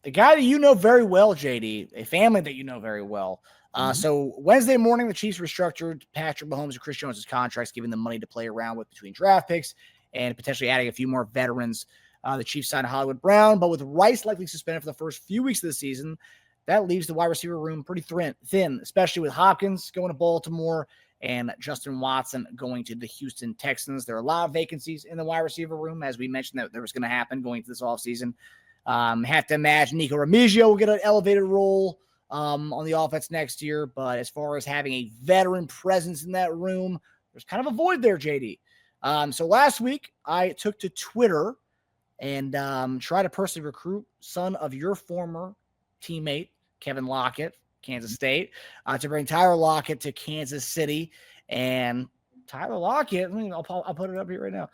a guy that you know very well, JD, a family that you know very well. So Wednesday morning, the Chiefs restructured Patrick Mahomes and Chris Jones' contracts, giving them money to play around with between draft picks and potentially adding a few more veterans. The Chiefs signed Hollywood Brown, but with Rice likely suspended for the first few weeks of the season, that leaves the wide receiver room pretty thin, especially with Hopkins going to Baltimore and Justin Watson going to the Houston Texans. There are a lot of vacancies in the wide receiver room, as we mentioned that there was going to happen going into this offseason. Have to imagine Nico Remigio will get an elevated role on the offense next year, but as far as having a veteran presence in that room, there's kind of a void there, JD. So last week, I took to Twitter and tried to personally recruit son of your former teammate, Kevin Lockett, Kansas State, to bring Tyler Lockett to Kansas City. And Tyler Lockett, I'll put it up here right now.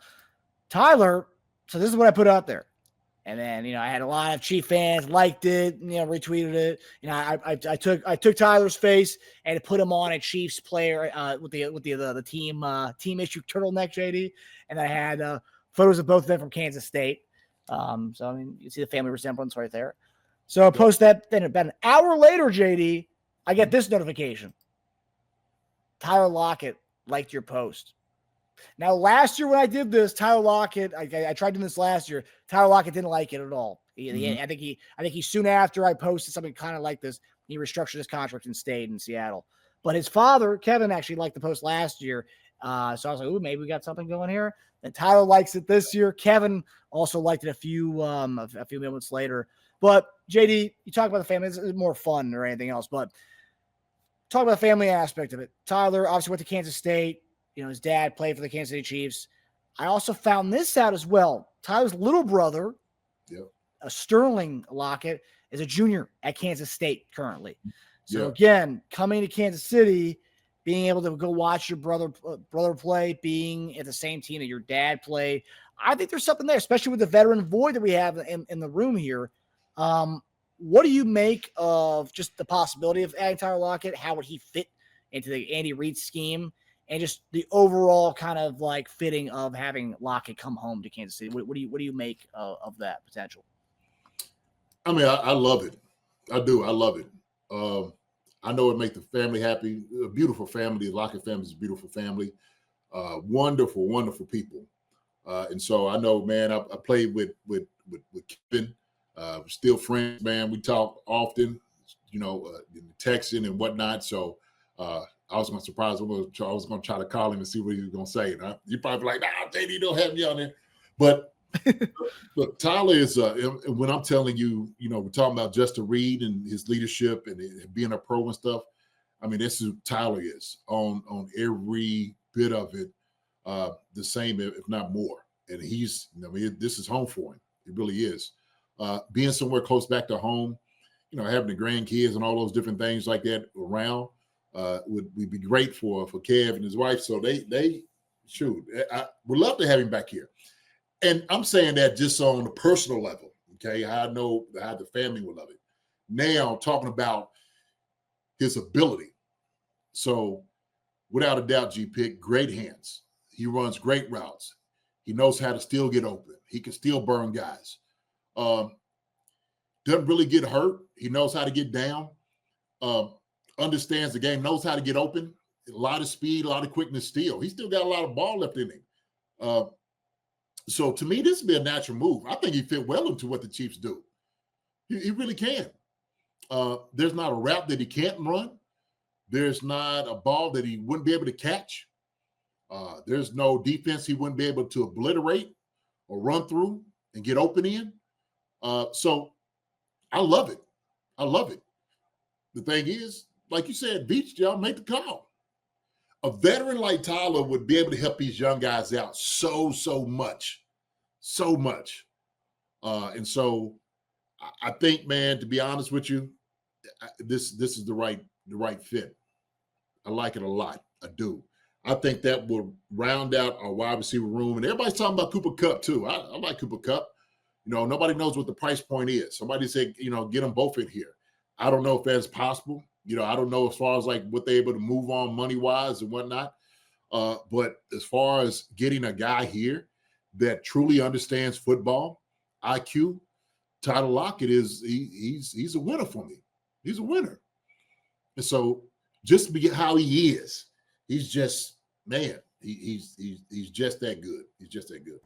Tyler, so this is what I put out there. And then, I had a lot of Chief fans liked it, retweeted it. I took Tyler's face and put him on a Chiefs player with the team issue turtleneck, JD. And I had photos of both of them from Kansas State. You see the family resemblance right there. So I post that. Then about an hour later, JD, I get this notification. Tyler Lockett liked your post. Now, last year when I did this, Tyler Lockett, I tried doing this last year. Tyler Lockett didn't like it at all. I think he soon after I posted something kind of like this, he restructured his contract and stayed in Seattle. But his father, Kevin, actually liked the post last year. So I was like, ooh, maybe we got something going here. And Tyler likes it this year. Kevin also liked it a few moments later. But JD, you talk about the family. It's more fun or anything else. But talk about the family aspect of it. Tyler obviously went to Kansas State. His dad played for the Kansas City Chiefs. I also found this out as well. Tyler's little brother, Sterling Lockett, is a junior at Kansas State currently. So again, coming to Kansas City, being able to go watch your brother play, being at the same team that your dad played, I think there's something there, especially with the veteran void that we have in the room here. What do you make of just the possibility of adding Tyler Lockett? How would he fit into the Andy Reid scheme? And just the overall kind of like fitting of having Lockett come home to Kansas City. What do you make of that potential? I mean, I love it. I do. I love it. I know it makes the family happy. A beautiful family. The Lockett family is a beautiful family. Wonderful, wonderful people. And so I know, man, I played with Kevin. We're still friends, man. We talk often, texting and whatnot. So I was going to surprise him. I was going to try to call him and see what he was going to say. And you probably like, nah, JD, don't have me on there. But look, Tyler is, when I'm telling you, we're talking about Justin Reid and his leadership and being a pro and stuff. I mean, this is who Tyler is on every bit of it, the same, if not more. And this is home for him. It really is. Being somewhere close back to home, having the grandkids and all those different things like that around, would be great for Kev and his wife. So I would love to have him back here. And I'm saying that just on a personal level, okay? I know how the family would love it. Now talking about his ability. So without a doubt, G-Pick, great hands. He runs great routes. He knows how to still get open. He can still burn guys. Doesn't really get hurt. He knows how to get down. Understands the game, knows how to get open, a lot of speed, a lot of quickness still. He's still got a lot of ball left in him. So to me, this would be a natural move. I think he fit well into what the Chiefs do. He really can. There's not a route that he can't run. There's not a ball that he wouldn't be able to catch. There's no defense he wouldn't be able to obliterate or run through and get open in. So I love it. I love it. The thing is, like you said, Beach, y'all make the call. A veteran like Tyler would be able to help these young guys out so much. And so I think, man, to be honest with you, this is the right fit. I like it a lot. I do. I think that will round out our wide receiver room. And everybody's talking about Cooper Kupp, too. I like Cooper Kupp. Nobody knows what the price point is. Somebody said, get them both in here. I don't know if that's possible. I don't know as far as like what they're able to move on money-wise and whatnot. But as far as getting a guy here that truly understands football, IQ, Tyler Lockett he's a winner for me. He's a winner. And so just to get how he is, he's just, man, he's just that good. He's just that good.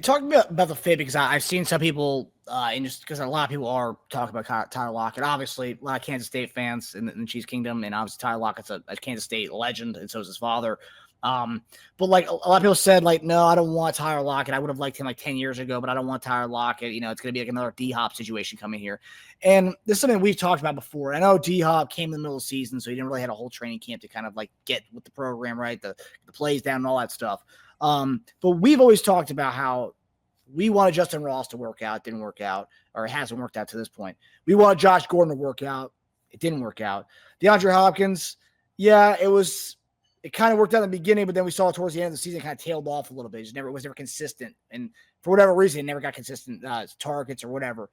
Talking about the fit, because I've seen some people, and just because a lot of people are talking about Tyler Lockett. Obviously, a lot of Kansas State fans in the Chiefs Kingdom, and obviously Tyler Lockett's a Kansas State legend, and so is his father. But like a lot of people said, like, no, I don't want Tyler Lockett. I would have liked him like 10 years ago, but I don't want Tyler Lockett. You know, it's going to be like another D-Hop situation coming here. And this is something we've talked about before. I know D-Hop came in the middle of the season, so he didn't really have a whole training camp to kind of like get with the program, right? The plays down and all that stuff. But we've always talked about how we wanted Justin Ross to work out. It didn't work out, or it hasn't worked out to this point. We wanted Josh Gordon to work out. It didn't work out. DeAndre Hopkins, yeah, it kind of worked out in the beginning, but then we saw towards the end of the season, it kind of tailed off a little bit. It was never consistent. And for whatever reason, it never got consistent targets or whatever.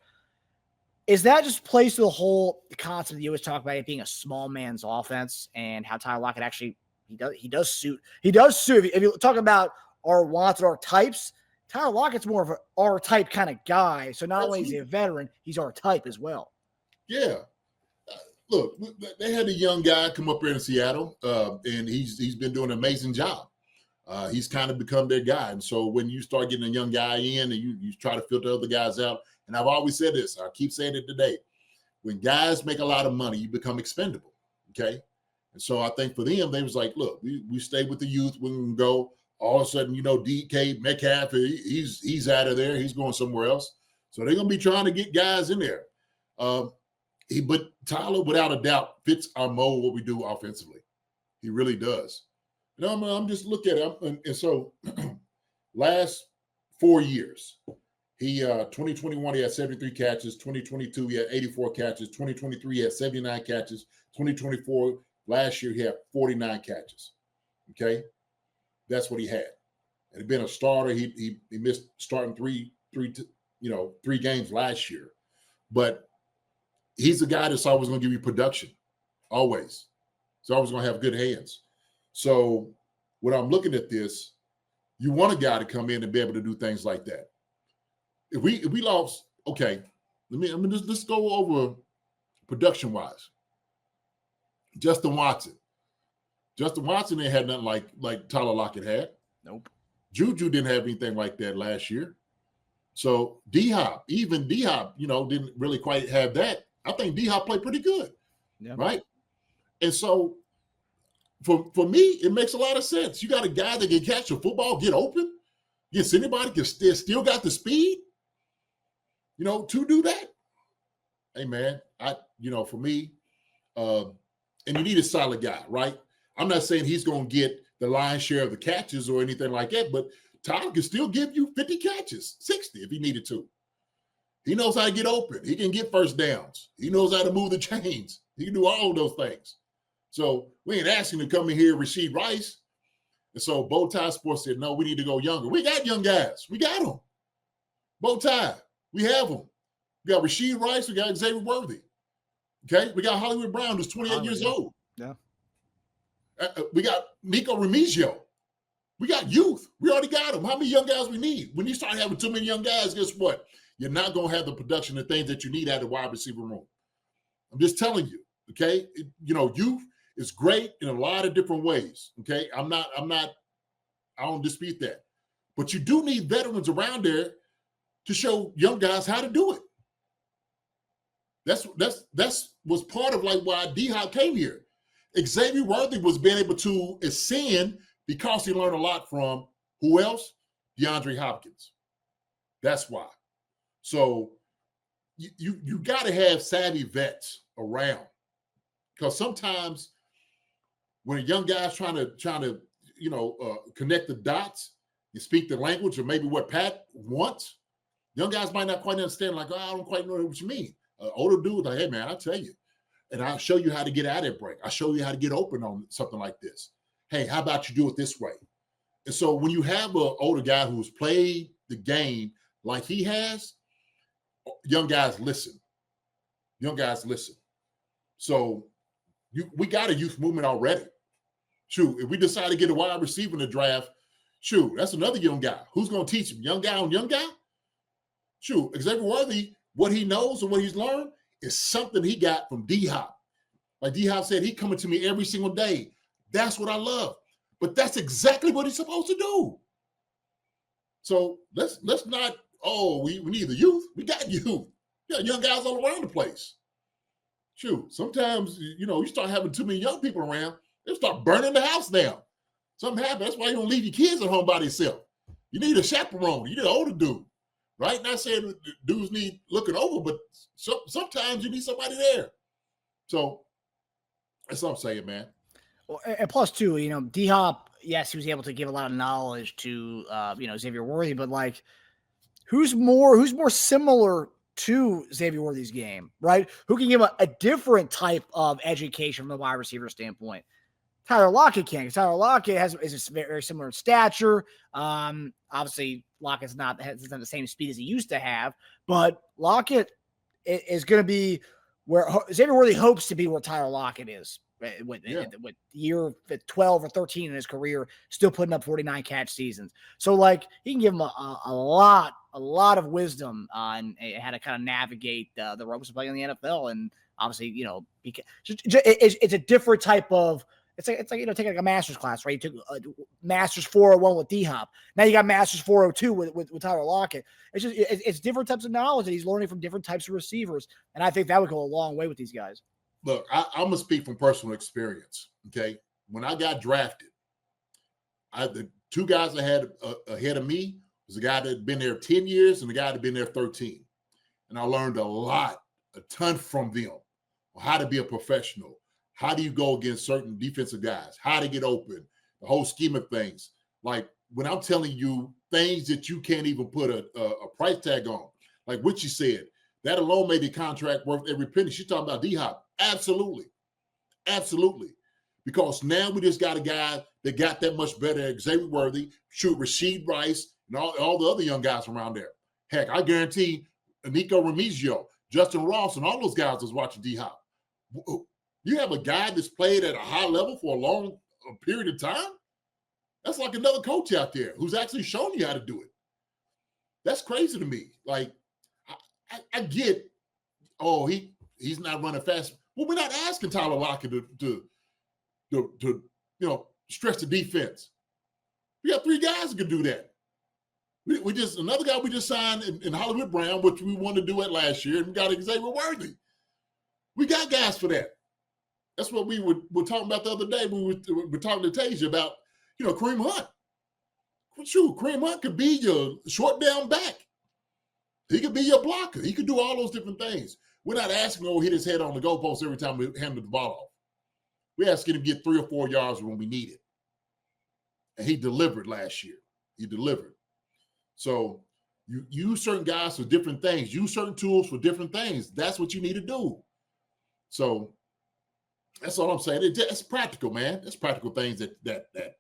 Is that just plays to the whole concept that you always talk about it being a small man's offense, and how Tyler Lockett actually, he does suit. If you talk about our wants and our types, Tyler Lockett's more of an R type kind of guy. So not only is he a veteran, he's our type as well. Yeah. Look, they had a young guy come up here in Seattle, and he's been doing an amazing job. He's kind of become their guy. And so when you start getting a young guy in and you try to filter other guys out, and I've always said this, I keep saying it today, when guys make a lot of money, you become expendable, okay? And so I think for them, they was like, look, we stay with the youth, we can go. All of a sudden, DK Metcalf, he's out of there. He's going somewhere else. So they're going to be trying to get guys in there. But Tyler, without a doubt, fits our mold, what we do offensively. He really does. I'm just looking at him. And so last 4 years, 2021, he had 73 catches. 2022, he had 84 catches. 2023, he had 79 catches. 2024, last year, he had 49 catches. Okay? That's what he had. And he'd been a starter. He missed starting three games last year. But he's a guy that's always going to give you production, always. He's always going to have good hands. So when I'm looking at this, you want a guy to come in and be able to do things like that. If we lost, okay, let's go over production-wise. Justin Watson ain't had nothing like Tyler Lockett had. Nope. Juju didn't have anything like that last year. So D-Hop, didn't really quite have that. I think D-Hop played pretty good, right? And so for me, it makes a lot of sense. You got a guy that can catch a football, get open, against anybody, can still got the speed, to do that. Hey, man, for me, and you need a solid guy, right? I'm not saying he's going to get the lion's share of the catches or anything like that, but Tyler can still give you 50 catches, 60 if he needed to. He knows how to get open. He can get first downs. He knows how to move the chains. He can do all of those things. So we ain't asking him to come in here and Rasheed Rice. And so Bowtie Sports said, no, we need to go younger. We got young guys. We got them. Bowtie, we have them. We got Rasheed Rice. We got Xavier Worthy. Okay? We got Hollywood Brown, who's 28 years old. Yeah. We got Nico Remigio. We got youth. We already got them. How many young guys we need? When you start having too many young guys, guess what? You're not going to have the production and things that you need out of the wide receiver room. I'm just telling you, okay? Youth is great in a lot of different ways, okay? I don't dispute that. But you do need veterans around there to show young guys how to do it. That's was part of why D-Hop came here. Xavier Worthy was being able to ascend because he learned a lot from who else? DeAndre Hopkins. That's why. So you got to have savvy vets around, because sometimes when a young guy's trying to connect the dots, you speak the language or maybe what Pat wants. Young guys might not quite understand. I don't quite know what you mean. Older dude, hey man, I'll tell you, and I'll show you how to get out of that break. I'll show you how to get open on something like this. Hey, how about you do it this way? And so when you have an older guy who's played the game like he has, young guys listen. So we got a youth movement already. Shoot, if we decide to get a wide receiver in the draft, shoot, that's another young guy. Who's going to teach him? Young guy on young guy? Shoot, Xavier Worthy what he knows and what he's learned is something he got from D-Hop. Like D-Hop said, he coming to me every single day. That's what I love. But that's exactly what he's supposed to do. So let's not, we need the youth. We got youth. We got young guys all around the place. Shoot, sometimes, you start having too many young people around, they'll start burning the house down. Something happens. That's why you don't leave your kids at home by themselves. You need a chaperone. You need an older dude, right? Not saying dudes need looking over, but sometimes you need somebody there. So that's what I'm saying, man. Well, and plus, too, D-Hop, yes, he was able to give a lot of knowledge to, Xavier Worthy, but like, who's more similar to Xavier Worthy's game, right? Who can give a different type of education from the wide receiver standpoint? Tyler Lockett can, because Tyler Lockett is very similar in stature. Obviously, Lockett's not the same speed as he used to have, but Lockett is going to be where Xavier Worthy hopes to be where Tyler Lockett is with year 12 or 13 in his career, still putting up 49 catch seasons. So like he can give him a lot of wisdom on how to kind of navigate the ropes of playing in the NFL. And obviously, because it's a different type of, it's like taking like a master's class, right? You took a master's 401 with D-Hop. Now you got master's 402 with Tyler Lockett. It's different types of knowledge that he's learning from different types of receivers. And I think that would go a long way with these guys. Look, I'm going to speak from personal experience, okay? When I got drafted, the two guys I had ahead of me was a guy that had been there 10 years and the guy that had been there 13. And I learned a ton from them on how to be a professional. How do you go against certain defensive guys? How to get open, the whole scheme of things. Like when I'm telling you things that you can't even put a price tag on, like what you said, that alone made the contract worth every penny. She's talking about D-Hop. Absolutely. Absolutely. Because now we just got a guy that got that much better, Xavier Worthy, Rashid Rice, and all the other young guys around there. Heck, I guarantee Nico Remigio, Justin Ross, and all those guys was watching D-Hop. You have a guy that's played at a high level for a long period of time? That's like another coach out there who's actually shown you how to do it. That's crazy to me. Like, I get, he's not running fast. Well, we're not asking Tyler Lockett to stretch the defense. We got three guys who can do that. We just another guy we just signed in Hollywood Brown, which we wanted to do it last year, and we got Xavier Worthy. We got guys for that. That's what we were talking about the other day. We were talking to Tasia about, Kareem Hunt. Shoot, Kareem Hunt could be your short down back. He could be your blocker. He could do all those different things. We're not asking him to hit his head on the goalpost every time we hand the ball off. We're asking him to get 3 or 4 yards when we need it. And he delivered last year. He delivered. So you use certain guys for different things. Use certain tools for different things. That's what you need to do. So that's all I'm saying. It's practical, man. It's practical things that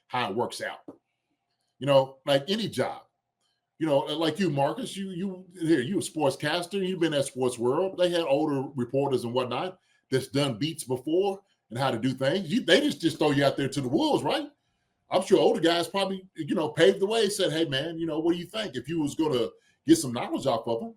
how it works out. Like any job. Like you, Marcus, you a sportscaster. You've been at Sports World. They had older reporters and whatnot that's done beats before and how to do things. They just throw you out there to the wolves, right? I'm sure older guys probably, paved the way, said, hey, man, what do you think? If you was going to get some knowledge off of them,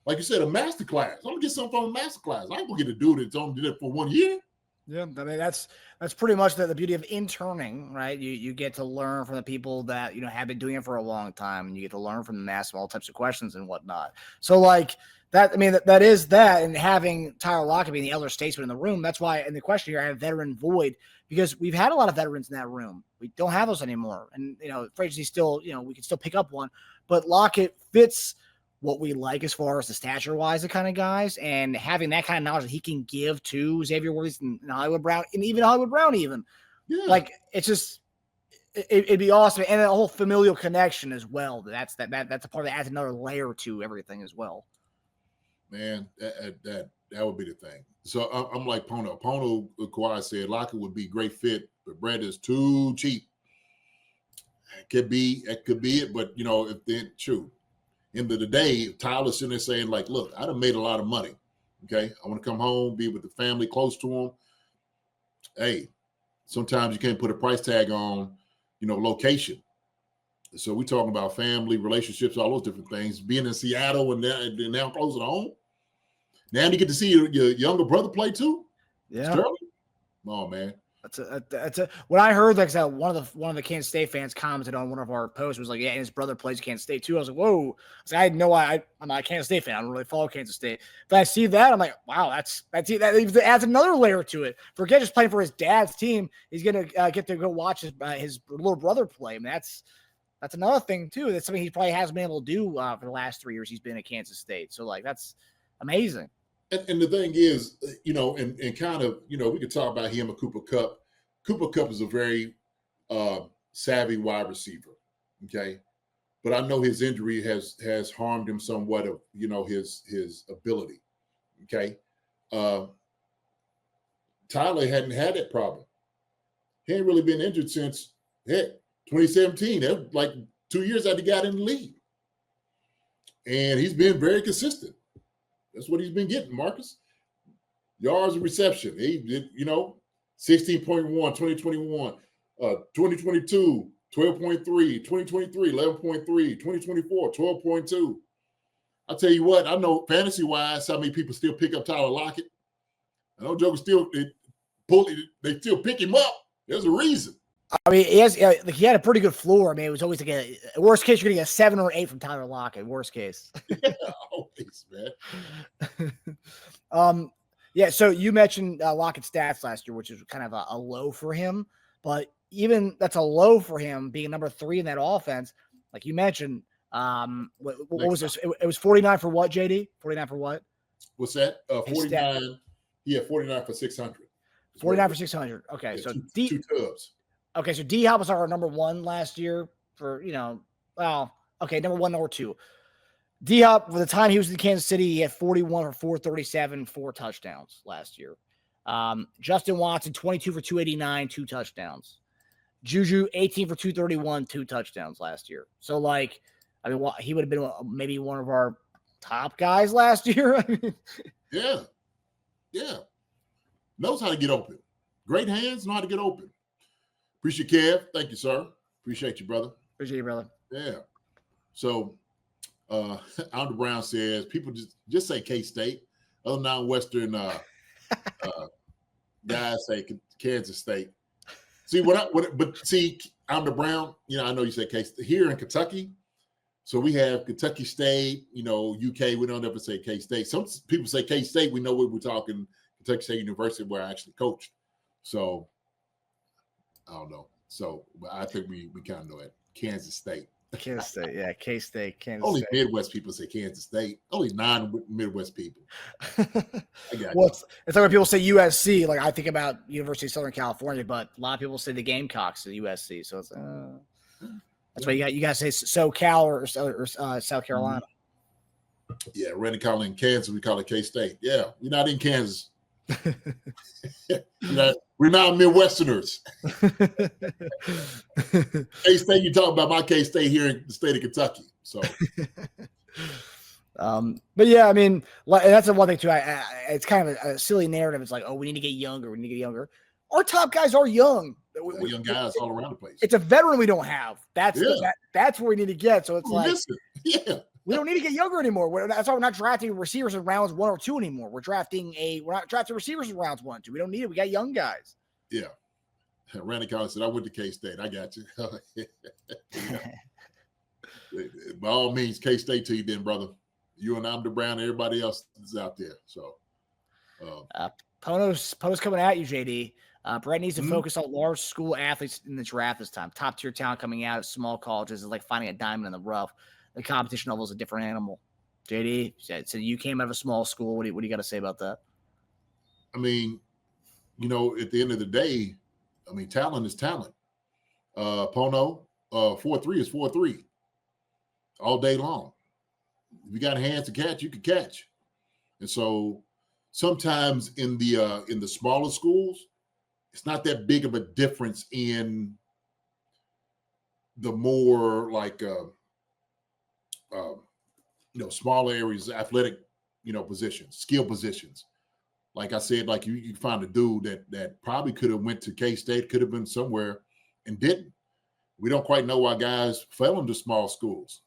like you said, a master class. I'm going to get something from a master class. I ain't going to get a dude that's only did it for 1 year. Yeah, I mean, that's pretty much the beauty of interning, right? You get to learn from the people that, have been doing it for a long time, and you get to learn from them, ask them all types of questions and whatnot. So like that, I mean, that is that, and having Tyler Lockett being the elder statesman in the room, that's why in the question here I have veteran void, because we've had a lot of veterans in that room. We don't have those anymore. And, Frazier still, we can still pick up one, but Lockett fits what we like as far as the stature-wise, the kind of guys, and having that kind of knowledge that he can give to Xavier Worthy and Hollywood Brown, and even Hollywood Brown even. Yeah. Like, it's just it'd be awesome. And a whole familial connection as well. That's a part that adds another layer to everything as well. Man, that would be the thing. So I'm like Pono. Pono Kawhi said Lockett would be a great fit, but Brett is too cheap. It could be it, but if then true. End of the day, if Tyler's sitting there saying, like, look, I done made a lot of money. Okay. I want to come home, be with the family, close to them. Hey, sometimes you can't put a price tag on, location. So we talking about family, relationships, all those different things. Being in Seattle and now close to home. Now you get to see your younger brother play too. Yeah. Sterling. Oh man. That's a when I heard like that one of the Kansas State fans commented on one of our posts was like, yeah, and his brother plays Kansas State too. I was like, whoa. I had no I'm not a Kansas State fan. I don't really follow Kansas State. But I see that, I'm like, wow, that adds another layer to it. Forget just playing for his dad's team. He's gonna get to go watch his little brother play. I mean, that's another thing too. That's something he probably hasn't been able to do for the last 3 years he's been at Kansas State. So like that's amazing. And the thing is, and kind of, we could talk about him and Cooper Kupp. Cooper Kupp is a very savvy wide receiver, okay? But I know his injury has harmed him somewhat of, his ability, okay? Tyler hadn't had that problem. He ain't really been injured since, 2017. That was like 2 years after he got in the league. And he's been very consistent. That's what he's been getting, Marcus. Yards and reception. He did, 16.1, 2021, 2022, 12.3, 2023, 11.3, 2024, 12.2. I'll tell you what, I know fantasy-wise how many people still pick up Tyler Lockett. I know Joker they still pick him up. There's a reason. I mean, he had a pretty good floor. I mean, it was always like a worst case, you're going to get a 7 or 8 from Tyler Lockett. Worst case. Yeah, always, man. Yeah. So you mentioned Lockett's stats last year, which is kind of a low for him. But even that's a low for him being number 3 in that offense. Like you mentioned, what was this? It was 49 for what, JD? 49 for what? What's that? 49. Yeah, 49 for 600. 49 for 600. Okay, yeah, so two tubs. Okay, so D-Hop was our number 1 last year for, number 1, number 2. D-Hop, for the time he was in Kansas City, he had 41 for 437, 4 touchdowns last year. Justin Watson, 22 for 289, 2 touchdowns. Juju, 18 for 231, 2 touchdowns last year. So, he would have been maybe one of our top guys last year. Yeah. Knows how to get open. Great hands, know how to get open. Appreciate Kev. Thank you, sir. Appreciate you, brother. Appreciate you, brother. Yeah. So, Alder Brown says people just say K-State. Other non-Western guys say Kansas State. See Alder Brown. I know you say K-State here in Kentucky. So we have Kentucky State. UK. We don't ever say K-State. Some people say K-State. We know we're talking Kentucky State University, where I actually coached. So. I don't know. So I think we kind of know it. Kansas State. Kansas State, yeah. K-State, Kansas Only State. Midwest people say Kansas State. Only 9 Midwest people. I got it's like when people say USC, like I think about University of Southern California, but a lot of people say the Gamecocks at USC. So it's that's why you guys say SoCal or South Carolina. Yeah, Randy calling in Kansas, we call it K-State. Yeah, we're not in Kansas. We're not Midwesterners. K-State, you talk about my K-State here in the state of Kentucky. So, but yeah, I mean, that's the one thing too. It's kind of a silly narrative. It's like, oh, we need to get younger. We need to get younger. Our top guys are young. Young guys all around the place. It's a veteran we don't have. That's where we need to get. So it's we don't need to get younger anymore. That's why we're not drafting receivers in rounds 1 or 2 anymore. We're not drafting receivers in rounds 1 and 2. We don't need it. We got young guys. Yeah. Randy Collins said, I went to K-State. I got you. By all means, K-State to you then, brother. You and Alder Brown, everybody else is out there. So Pono's coming at you, JD. Brett needs to focus on large school athletes in the draft this time. Top tier talent coming out of small colleges is like finding a diamond in the rough. The competition level is a different animal. JD, so you came out of a small school. What do you got to say about that? I mean, at the end of the day, talent is talent. Pono, 4-3 is 4-3 all day long. If you got hands to catch, you can catch. And so sometimes in the smaller schools, it's not that big of a difference in the more smaller areas, athletic, positions, skill positions. Like I said, like you find a dude that probably could have went to K-State, could have been somewhere and didn't. We don't quite know why guys fell into small schools.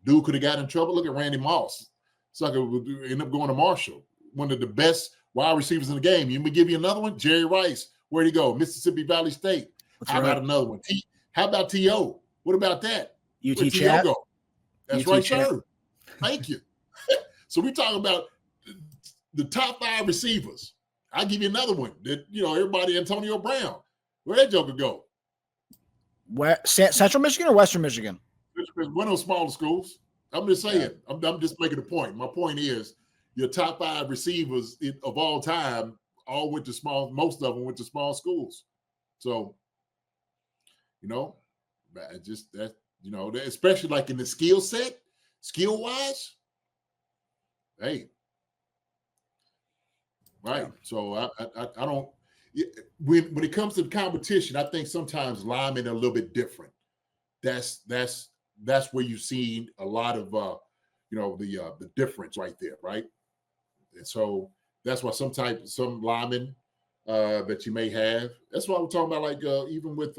Dude could have got in trouble. Look at Randy Moss. Sucker would end up going to Marshall, one of the best wide receivers in the game. You me give you another one? Jerry Rice. Where'd he go? Mississippi Valley State. How about another one? How about T.O.? What about that? UT Where'd Chat. T.O. go? That's UT right, Chat. sir. Thank you. So we talking about the top 5 receivers. I'll give you another one. That, everybody, Antonio Brown. Where'd that joker go? Where, Central Michigan or Western Michigan? One of those smaller schools. I'm just saying. Yeah. I'm just making a point. My point is your top 5 receivers of all time all went to small. Most of them went to small schools. So, just that, especially like in the skill set, skill wise. Hey, right. Yeah. So I don't. When it comes to the competition, I think sometimes linemen are a little bit different. That's where you see a lot of the difference right there, right? And so that's why some linemen that you may have. That's why we're talking about, like even with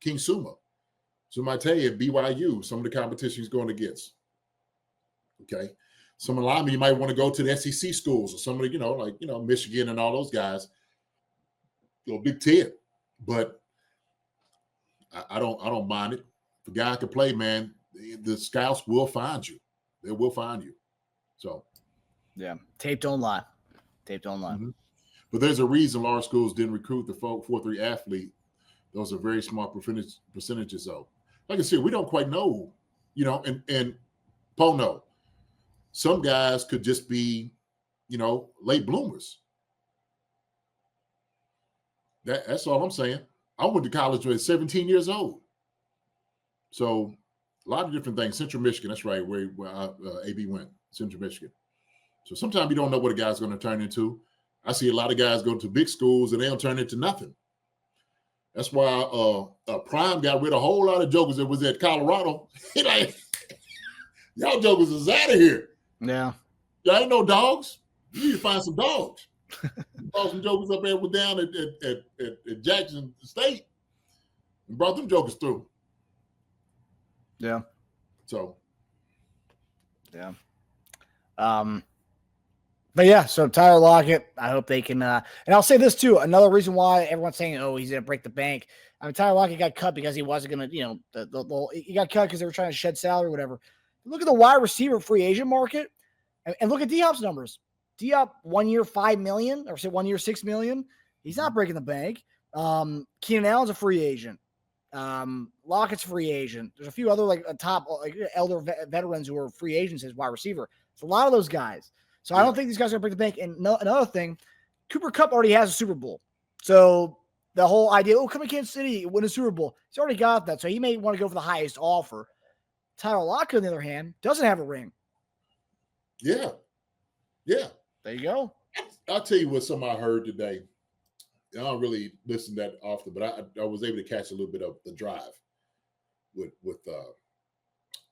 King Suma. So I might tell you at BYU, some of the competition he's going against. Okay. Some linemen you might want to go to the SEC schools or some of the, Michigan and all those guys, Big Ten. But I don't mind it. If a guy can play, man, the scouts will find you. They will find you. So, yeah, tape don't lie. Tape don't lie. Mm-hmm. But there's a reason large schools didn't recruit the 4-3 athlete. Those are very small percentages, though. Like I said, we don't quite know, and Pono. Some guys could just be, late bloomers. That's all I'm saying. I went to college at 17 years old. So a lot of different things. Central Michigan, that's right, where AB went, Central Michigan. So sometimes you don't know what a guy's going to turn into. I see a lot of guys go to big schools and they don't turn into nothing. That's why Prime got rid of a whole lot of jokers that was at Colorado. Like, y'all jokers is out of here. Yeah. Y'all ain't no dogs. You need to find some dogs. Brought some jokers up there down at Jackson State and brought them jokers through. Yeah. So. Yeah. But yeah, so Tyler Lockett, I hope they can. And I'll say this too. Another reason why everyone's saying, "Oh, he's gonna break the bank." I mean, Tyler Lockett got cut because he wasn't gonna, he got cut because they were trying to shed salary or whatever. Look at the wide receiver free agent market, and look at D-Hop's numbers. D-Hop 1 year $5 million, or say 1 year $6 million. He's not breaking the bank. Keenan Allen's a free agent. Lockett's free agent. There's a few other top elder veterans who are free agents as wide receiver. It's a lot of those guys. So I don't think these guys are going to break the bank. And another thing, Cooper Kupp already has a Super Bowl. So the whole idea, come to Kansas City, win a Super Bowl, he's already got that. So he may want to go for the highest offer. Tyler Lockett, on the other hand, doesn't have a ring. Yeah. Yeah. There you go. I'll tell you what something I heard today. I don't really listen that often, but I was able to catch a little bit of the drive with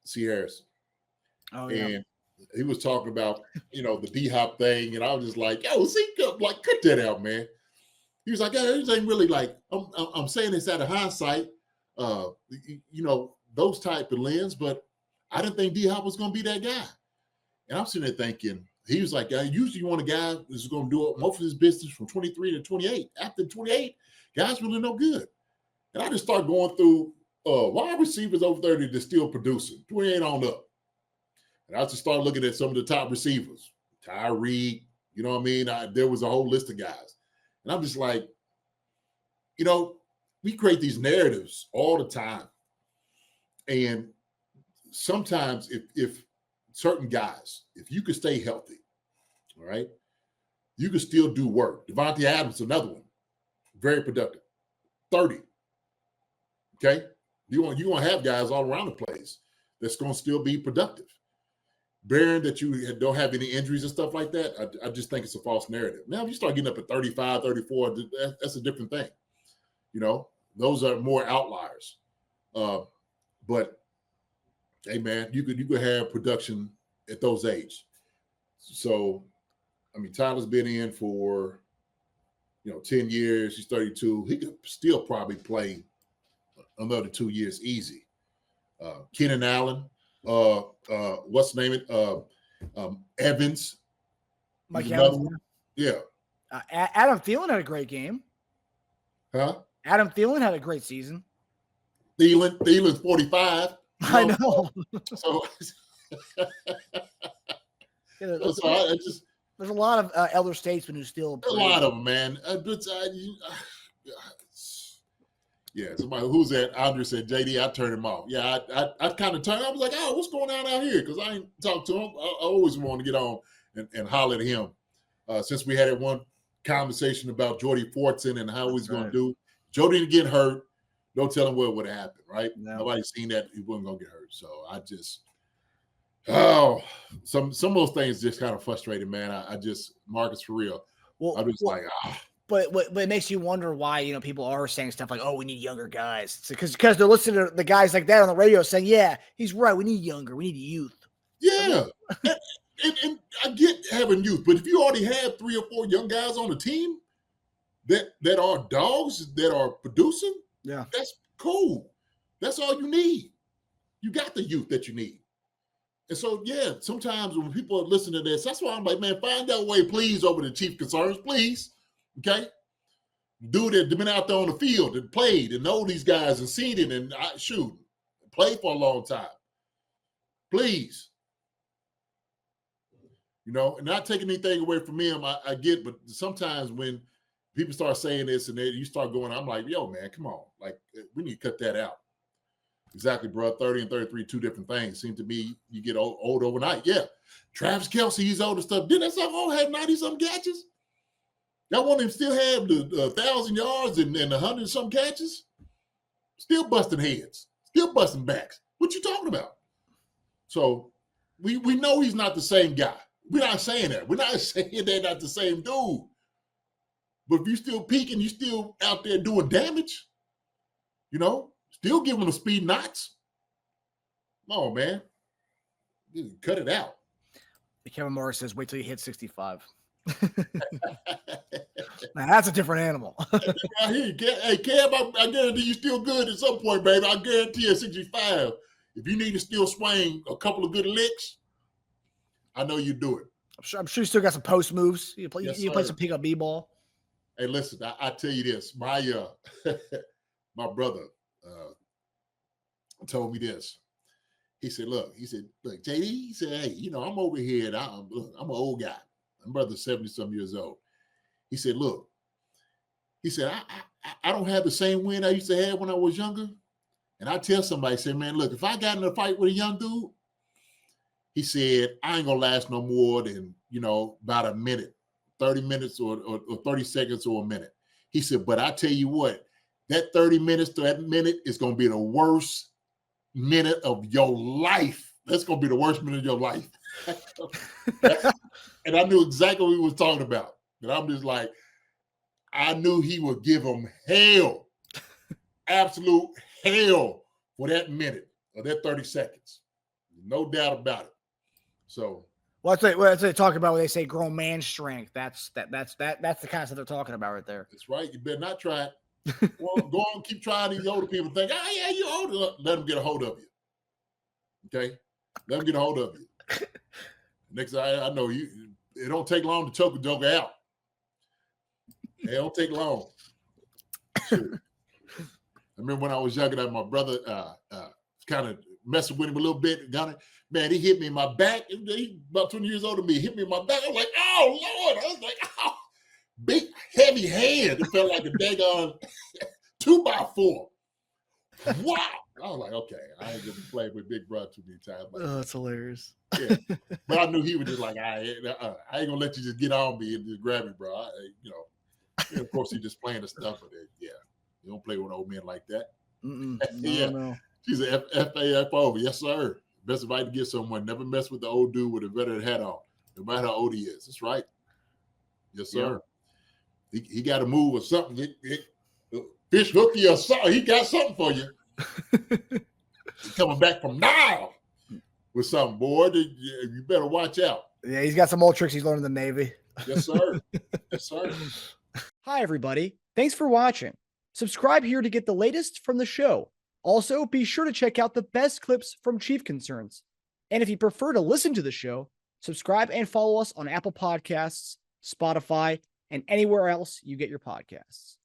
C. Harrison. Oh, yeah. And he was talking about, the D-Hop thing, and I was just like, yo, cut that out, man. He was like, yeah, this ain't really I'm saying this out of hindsight, those type of lens, but I didn't think D-Hop was going to be that guy. And I'm sitting there thinking, he was like, I usually want a guy who's going to do most of his business from 23 to 28. After 28, guys really no good. And I just started going through wide receivers over 30 that's still producing, 28 on up. And I just started looking at some of the top receivers, Tyreek, you know what I mean? There was a whole list of guys. And I'm just like, we create these narratives all the time. And sometimes if certain guys, if you could stay healthy, all right, you could still do work. Devontae Adams, another one, very productive, 30. Okay, you want to have guys all around the place that's going to still be productive. Bearing that you don't have any injuries and stuff like that, I just think it's a false narrative. Now, if you start getting up at 35, 34, that's a different thing. Those are more outliers. But hey, man, you could have production at those ages. So, I mean, Tyler's been in for, 10 years. He's 32. He could still probably play another 2 years easy. Keenan Allen, what's the name? Evans. Mike Another Evans. one. Yeah. Adam Thielen had a great game. Huh? Adam Thielen had a great season. Thielen's 45. I know. So, there's a lot of elder statesmen who still a lot of them, man. Yeah, somebody who's that? Andre said, JD, I turned him off. Yeah, I kind of turned. I was like, oh, what's going on out here? Because I ain't talked to him. I always want to get on and holler at him. Since we had that one conversation about Jordy Fortson and how he's going to do. Joe didn't get hurt. Don't tell him what would happen, right? No. Nobody's seen that he wasn't going to get hurt. So I just, some of those things just kind of frustrated, man. I just, Marcus, for real. Well, I'm just But it makes you wonder why, people are saying stuff like, oh, we need younger guys. Because they're listening to the guys like that on the radio saying, yeah, he's right. We need younger. We need youth. Yeah. And I get having youth, but if you already have 3 or 4 young guys on the team that are dogs, that are producing, yeah, that's cool. That's all you need. You got the youth that you need. And so, yeah, sometimes when people are listening to this, that's why I'm like, man, find that way, please, over the chief concerns, please. Okay? Dude that been out there on the field and played and know these guys and seen it and played for a long time. Please. And not taking anything away from him, I get, but sometimes when people start saying this and you start going, I'm like, yo, man, come on. Like, we need to cut that out. Exactly, bro. 30 and 33, 2 different things. Seem to me you get old overnight. Yeah. Travis Kelce, he's old and stuff. Didn't that stuff all have 90-something catches? Y'all want him still have the 1,000 yards and 100-something catches? Still busting heads. Still busting backs. What you talking about? So we know he's not the same guy. We're not saying that. We're not saying they're not the same dude. But if you still peaking, you still out there doing damage, still giving them speed knots. Come on, man. Cut it out. Kevin Morris says, wait till you hit 65. Now, that's a different animal. I hear you. Hey, Kev, I guarantee you still good at some point, baby. I guarantee you at 65. If you need to still swing a couple of good licks, I know you do it. I'm sure you still got some post moves. You play some pick up b-ball. Hey, listen, I tell you this. My brother told me this. He said, look, JD, he said, hey, I'm over here and I'm an old guy. My brother's 70-some years old. He said, look, I don't have the same win I used to have when I was younger. And I tell somebody, say, man, look, if I got in a fight with a young dude, he said, I ain't going to last no more than, about a minute, 30 minutes or 30 seconds or a minute. He said, but I tell you what, that 30 minutes to that minute is going to be the worst minute of your life. That's going to be the worst minute of your life. And I knew exactly what he was talking about. And I'm just like, I knew he would give him hell, absolute hell for that minute or that 30 seconds. No doubt about it. So, what they talk about when they say grown man strength. That's the kind of stuff they're talking about right there. That's right. You better not try it. Well, go on, keep trying. These older people think, oh yeah, you're older. Let them get a hold of you. Okay, let them get a hold of you. Next, I know you. It don't take long to choke a joker out. It don't take long. Sure. I remember when I was younger, my brother kind of messing with him a little bit. Man, he hit me in my back. He about 20 years older than me. Hit me in my back. I was like, oh, Lord. I was like, oh. Big, heavy hand. It felt like a daggone 2x4. Wow. I was like, okay, I ain't going to play with Big Brother too many times. Oh, that's hilarious. Yeah. But I knew he was just like, I ain't going to let you just get on me and just grab me, bro. And of course, he just playing the stuff. But yeah, you don't play with old men like that. No. She's an FAFO. Yes, sir. Best advice to give someone, never mess with the old dude with a veteran hat on, no matter how old he is. That's right. Yes, sir. Yeah. He got to move or something. Fish hooky or something. He got something for you. He's coming back from now with something, boy. You better watch out. Yeah, he's got some old tricks he's learned in the Navy. Yes, sir. Yes, sir. Hi, everybody. Thanks for watching. Subscribe here to get the latest from the show. Also, be sure to check out the best clips from Chief Concerns. And if you prefer to listen to the show, subscribe and follow us on Apple Podcasts, Spotify, and anywhere else you get your podcasts.